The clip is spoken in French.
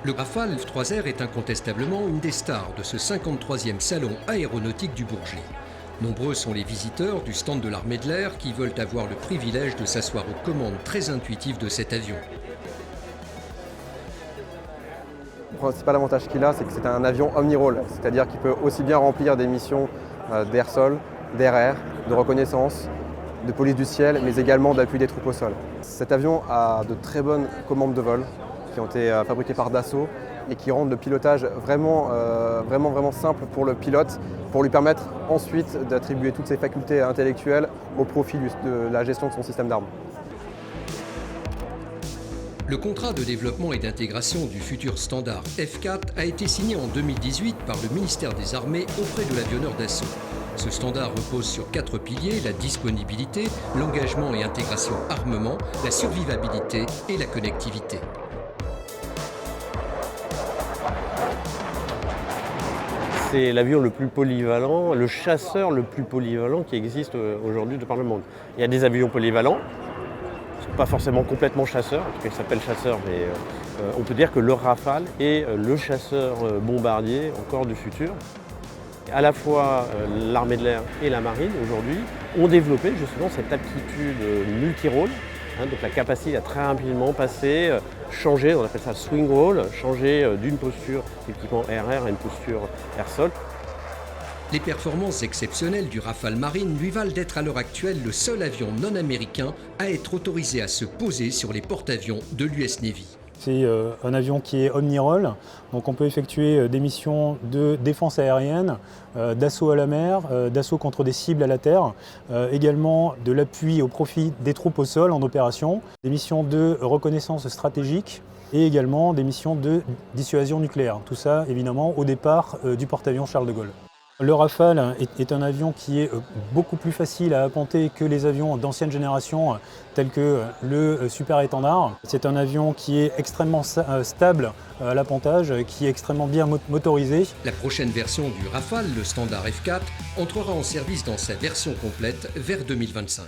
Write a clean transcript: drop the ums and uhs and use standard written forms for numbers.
Le Rafale F3R est incontestablement une des stars de ce 53e salon aéronautique du Bourget. Nombreux sont les visiteurs du stand de l'armée de l'air qui veulent avoir le privilège de s'asseoir aux commandes très intuitives de cet avion. Le principal avantage qu'il a, c'est que c'est un avion omni-rôle, c'est-à-dire qu'il peut aussi bien remplir des missions d'air-sol, d'air-air, de reconnaissance, de police du ciel, mais également d'appui des troupes au sol. Cet avion a de très bonnes commandes de vol qui ont été fabriquées par Dassault et qui rendent le pilotage vraiment simple pour le pilote, pour lui permettre ensuite d'attribuer toutes ses facultés intellectuelles au profit de la gestion de son système d'armes. Le contrat de développement et d'intégration du futur standard F4 a été signé en 2018 par le ministère des Armées auprès de l'avionneur Dassault. Ce standard repose sur 4 piliers, la disponibilité, l'engagement et intégration armement, la survivabilité et la connectivité. C'est l'avion le plus polyvalent, le chasseur le plus polyvalent qui existe aujourd'hui de par le monde. Il y a des avions polyvalents, pas forcément complètement chasseurs, en tout cas il s'appelle chasseur, mais on peut dire que le Rafale est le chasseur bombardier encore du futur. À la fois l'armée de l'air et la marine aujourd'hui ont développé justement cette aptitude multi-rôle, donc la capacité à très rapidement passer, changer, on appelle ça swing roll, changer d'une posture typiquement air-air à une posture air-sol. Les performances exceptionnelles du Rafale Marine lui valent d'être à l'heure actuelle le seul avion non américain à être autorisé à se poser sur les porte-avions de l'US Navy. C'est un avion qui est omni-rôle, donc on peut effectuer des missions de défense aérienne, d'assaut à la mer, d'assaut contre des cibles à la terre, également de l'appui au profit des troupes au sol en opération, des missions de reconnaissance stratégique et également des missions de dissuasion nucléaire. Tout ça évidemment au départ du porte-avions Charles de Gaulle. Le Rafale est un avion qui est beaucoup plus facile à apponter que les avions d'ancienne génération tels que le Super Étendard. C'est un avion qui est extrêmement stable à l'appontage, qui est extrêmement bien motorisé. La prochaine version du Rafale, le standard F4, entrera en service dans sa version complète vers 2025.